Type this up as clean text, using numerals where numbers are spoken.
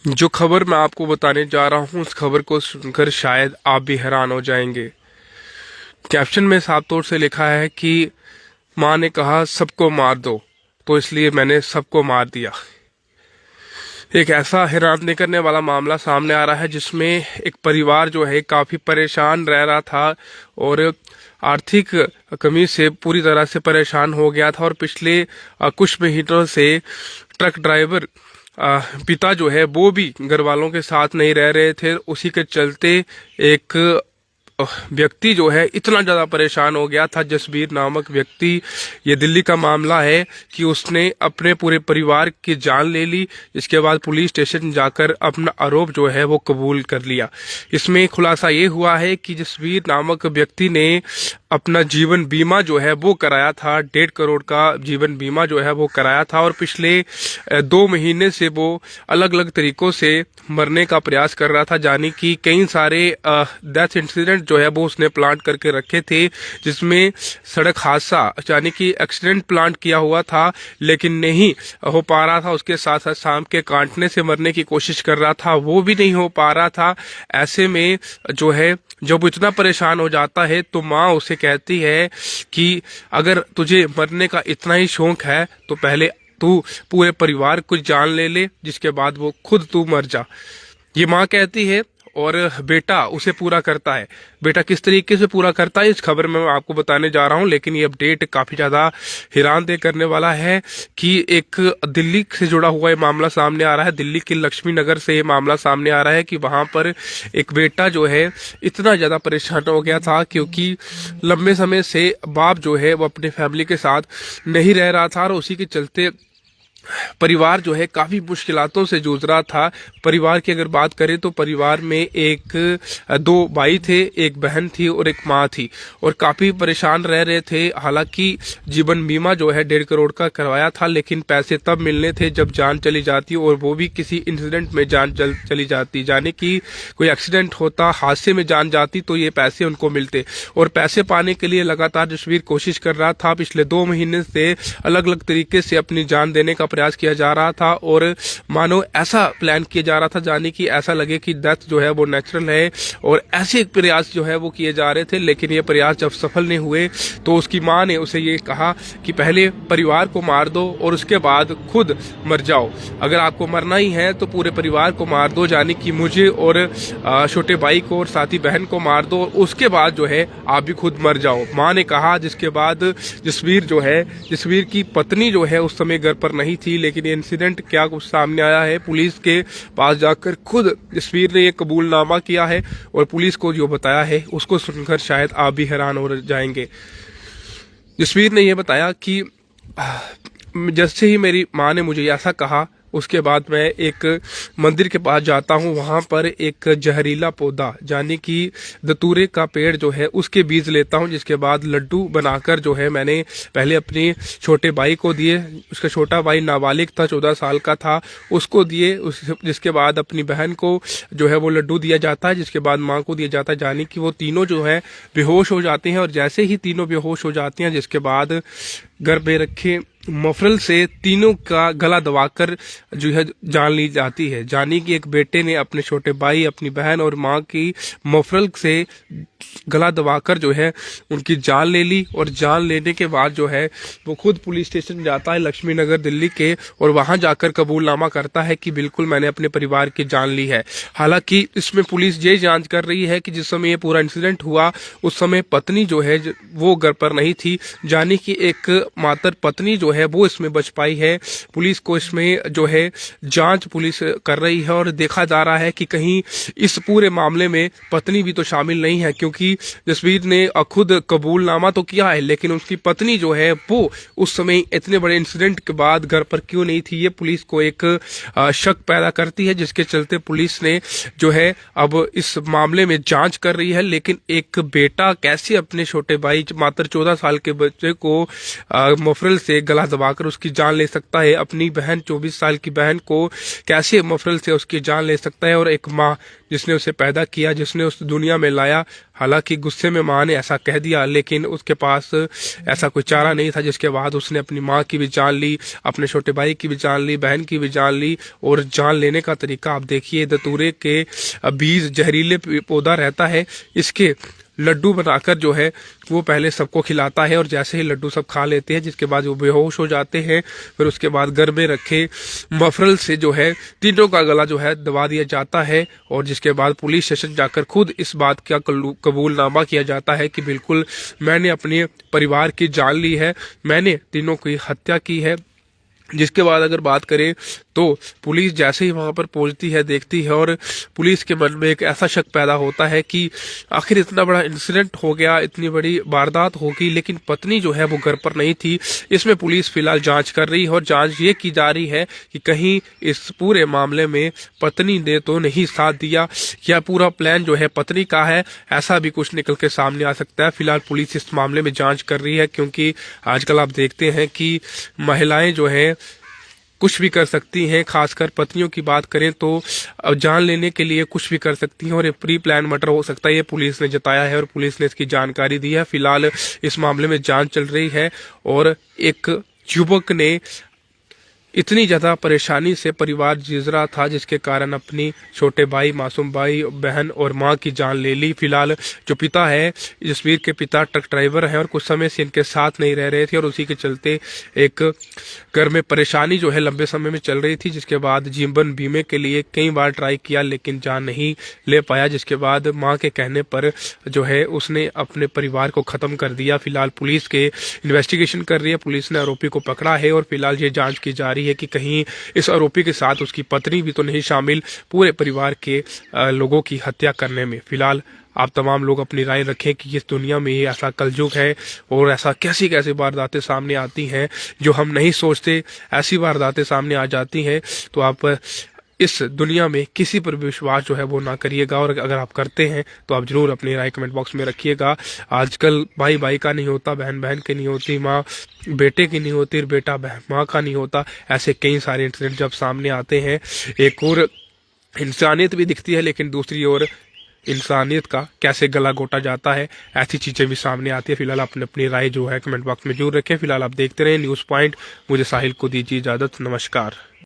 जो खबर मैं आपको बताने जा रहा हूं, उस खबर को सुनकर शायद आप भी हैरान हो जाएंगे। कैप्शन में साफ तौर से लिखा है कि मां ने कहा सबको मार दो, तो इसलिए मैंने सबको मार दिया। एक ऐसा हैरान करने वाला मामला सामने आ रहा है जिसमें एक परिवार जो है काफी परेशान रह रहा था और आर्थिक कमी से पूरी तरह से परेशान हो गया था। और पिछले कुछ महीनों से ट्रक ड्राइवर पिता जो है वो भी घर वालों के साथ नहीं रह रहे थे। उसी के चलते एक व्यक्ति जो है इतना ज़्यादा परेशान हो गया था, जसबीर नामक व्यक्ति। ये दिल्ली का मामला है कि उसने अपने पूरे परिवार की जान ले ली। इसके बाद पुलिस स्टेशन जाकर अपना आरोप जो है वो कबूल कर लिया। इसमें खुलासा ये हुआ है कि जसबीर नामक व्यक्ति ने अपना जीवन बीमा जो है वो कराया था। 1.5 करोड़ का जीवन बीमा जो है वो कराया था और पिछले 2 महीने से वो अलग अलग तरीकों से मरने का प्रयास कर रहा था। यानी कि कई सारे डेथ इंसिडेंट जो है वो उसने प्लान करके रखे थे, जिसमें सड़क हादसा यानी कि एक्सीडेंट प्लान किया हुआ था लेकिन नहीं हो पा रहा था। उसके साथ साथ सांप के काटने से मरने की कोशिश कर रहा था, वो भी नहीं हो पा रहा था। ऐसे में जो है जब वो इतना परेशान हो जाता है तो माँ उसे कहती है कि अगर तुझे मरने का इतना ही शौक है तो पहले तू पूरे परिवार को जान ले, जिसके बाद वो खुद तू मर जा। ये माँ कहती है और बेटा उसे पूरा करता है। बेटा किस तरीके से पूरा करता है इस खबर में मैं आपको बताने जा रहा हूं, लेकिन ये अपडेट काफी ज्यादा हैरान दे करने वाला है कि एक दिल्ली से जुड़ा हुआ ये मामला सामने आ रहा है। दिल्ली के लक्ष्मी नगर से ये मामला सामने आ रहा है कि वहां पर एक बेटा जो है इतना ज्यादा परेशान हो गया था क्योंकि लंबे समय से बाप जो है वो अपने फैमिली के साथ नहीं रह रहा था और उसी के चलते परिवार जो है काफी मुश्किलातों से जूझ रहा था। परिवार की अगर बात करें तो परिवार में एक 2 भाई थे, एक बहन थी और एक माँ थी और काफी परेशान रह रहे थे। हालांकि जीवन बीमा जो है 1.5 करोड़ का करवाया था, लेकिन पैसे तब मिलने थे जब जान चली जाती और वो भी किसी इंसिडेंट में जान चली जाती। यानी कि कोई एक्सीडेंट होता, हादसे में जान जाती तो ये पैसे उनको मिलते। और पैसे पाने के लिए लगातार जसबीर कोशिश कर रहा था। पिछले 2 महीने से अलग अलग तरीके से अपनी जान देने का प्रयास किया जा रहा था और मानो ऐसा प्लान किया जा रहा था जाने कि ऐसा लगे कि डेथ जो है वो नेचुरल है और ऐसे प्रयास जो है वो किए जा रहे थे। लेकिन ये प्रयास जब सफल नहीं हुए तो उसकी मां ने उसे ये कहा कि पहले परिवार को मार दो और उसके बाद खुद मर जाओ। अगर आपको मरना ही है तो पूरे परिवार को मार दो, यानी कि मुझे और छोटे भाई को और साथी बहन को मार दो, उसके बाद जो है आप भी खुद मर जाओ, मां ने कहा। जिसके बाद जसबीर की पत्नी जो है उस समय घर पर नहीं थी। लेकिन ये इंसिडेंट क्या कुछ सामने आया है, पुलिस के पास जाकर खुद जसबीर ने ये कबूलनामा किया है और पुलिस को जो बताया है उसको सुनकर शायद आप भी हैरान हो जाएंगे। जसबीर ने यह बताया कि जैसे ही मेरी माँ ने मुझे ऐसा कहा उसके बाद मैं एक मंदिर के पास जाता हूँ, वहाँ पर एक जहरीला पौधा यानी कि दतूरे का पेड़ जो है उसके बीज लेता हूँ। जिसके बाद लड्डू बनाकर जो है मैंने पहले अपने छोटे भाई को दिए। उसका छोटा भाई नाबालिग था, 14 साल का था, उसको दिए। जिसके बाद अपनी बहन को जो है वो लड्डू दिया जाता है, जिसके बाद माँ को दिया जाता है। यानी कि वो तीनों जो है बेहोश हो जाते हैं और जैसे ही तीनों बेहोश हो जाते हैं जिसके बाद घर पे रखे मफरल से तीनों का गला दबाकर जो है जान ली जाती है। यानी कि एक बेटे ने अपने छोटे भाई, अपनी बहन और माँ की मफरल से गला दबाकर जो है उनकी जान ले ली। और जान लेने के बाद जो है वो खुद पुलिस स्टेशन जाता है लक्ष्मी नगर दिल्ली के और वहां जाकर कबूलनामा करता है कि बिल्कुल मैंने अपने परिवार की जान ली है। हालांकि इसमें पुलिस ये जांच कर रही है कि जिस समय ये पूरा इंसिडेंट हुआ उस समय पत्नी जो है वो घर पर नहीं थी, यानी कि एक मातर पत्नी जो है वो इसमें बच पाई है। पुलिस को इसमें जो है जांच पुलिस कर रही है और देखा जा रहा है कि कहीं इस पूरे मामले में पत्नी भी तो शामिल नहीं है, क्योंकि जसबीर ने खुद कबूलनामा तो किया है लेकिन उसकी पत्नी जो है वो उस समय इतने बड़े इंसिडेंट के बाद घर पर क्यों नहीं थी, ये पुलिस को एक शक पैदा करती है। जिसके चलते पुलिस ने जो है अब इस मामले में जांच कर रही है। लेकिन एक बेटा कैसे अपने छोटे भाई मात्र 14 साल के बच्चे को मफरल से गला दबाकर उसकी जान ले सकता है, अपनी बहन 24 साल की बहन को कैसे मफरल से उसकी जान ले सकता है और एक माँ जिसने उसे पैदा किया, जिसने उस दुनिया में लाया। हालांकि गुस्से में माँ ने ऐसा कह दिया, लेकिन उसके पास ऐसा कोई चारा नहीं था, जिसके बाद उसने अपनी माँ की भी जान ली, अपने छोटे भाई की भी जान ली, बहन की भी जान ली। और जान लेने का तरीका आप देखिए, दतूरे के बीज जहरीले पौधा रहता है, इसके लड्डू बनाकर जो है वो पहले सबको खिलाता है, और जैसे ही लड्डू सब खा लेते हैं, जिसके बाद वो बेहोश हो जाते हैं, फिर उसके बाद घर में रखे मफरल से जो है तीनों का गला जो है दबा दिया जाता है। और जिसके बाद पुलिस स्टेशन जाकर खुद इस बात का कबूलनामा किया जाता है कि बिल्कुल मैंने अपने परिवार की जान ली है, मैंने तीनों की हत्या की है। जिसके बाद अगर बात करें तो पुलिस जैसे ही वहां पर पहुंचती है, देखती है, और पुलिस के मन में एक ऐसा शक पैदा होता है कि आखिर इतना बड़ा इंसिडेंट हो गया, इतनी बड़ी वारदात होगी, लेकिन पत्नी जो है वो घर पर नहीं थी। इसमें पुलिस फिलहाल जांच कर रही है, और जांच ये की जा रही है कि कहीं इस पूरे मामले में पत्नी ने तो नहीं साथ दिया, या पूरा प्लान जो है पत्नी का है, ऐसा भी कुछ निकल के सामने आ सकता है। फिलहाल पुलिस इस मामले में जांच कर रही है, क्योंकि आजकल आप देखते हैं कि महिलाएं जो है कुछ भी कर सकती हैं। खासकर पत्नियों की बात करें तो जान लेने के लिए कुछ भी कर सकती हैं, और ये प्री प्लान मर्डर हो सकता है, ये पुलिस ने जताया है और पुलिस ने इसकी जानकारी दी है। फिलहाल इस मामले में जांच चल रही है, और एक युवक ने इतनी ज़्यादा परेशानी से परिवार जूझ रहा था, जिसके कारण अपनी छोटे भाई, मासूम भाई, बहन और माँ की जान ले ली। फिलहाल जो पिता है, जसवीर के पिता ट्रक ड्राइवर हैं, और कुछ समय से इनके साथ नहीं रह रहे थे, और उसी के चलते एक घर में परेशानी जो है लंबे समय में चल रही थी। जिसके बाद जीवन बीमे के लिए कई बार ट्राई किया, लेकिन जान नहीं ले पाया। जिसके बाद माँ के कहने पर जो है उसने अपने परिवार को ख़त्म कर दिया। फिलहाल पुलिस के इन्वेस्टिगेशन कर रही है, पुलिस ने आरोपी को पकड़ा है, और फिलहाल ये जाँच की जा रही है कि कहीं इस आरोपी के साथ उसकी पत्नी भी तो नहीं शामिल पूरे परिवार के लोगों की हत्या करने में। फिलहाल आप तमाम लोग अपनी राय रखें कि इस दुनिया में ये ऐसा कलयुग है, और ऐसा कैसी कैसी वारदातें सामने आती हैं जो हम नहीं सोचते, ऐसी वारदातें सामने आ जाती हैं। तो आप इस दुनिया में किसी पर विश्वास जो है वो ना करिएगा, और अगर आप करते हैं तो आप जरूर अपनी राय कमेंट बॉक्स में रखिएगा। आजकल भाई भाई का नहीं होता, बहन बहन की नहीं होती, माँ बेटे की नहीं होती, बेटा माँ का नहीं होता। ऐसे कई सारे इंसिडेंट जब सामने आते हैं, एक और इंसानियत भी दिखती है, लेकिन दूसरी ओर इंसानियत का कैसे गला घोटा जाता है, ऐसी चीज़ें भी सामने आती है। फिलहाल अपने अपनी राय जो है कमेंट बॉक्स में जरूर रखें। फिलहाल आप देखते रहें न्यूज़ पॉइंट। मुझे साहिल को दीजिए इजाज़त। नमस्कार।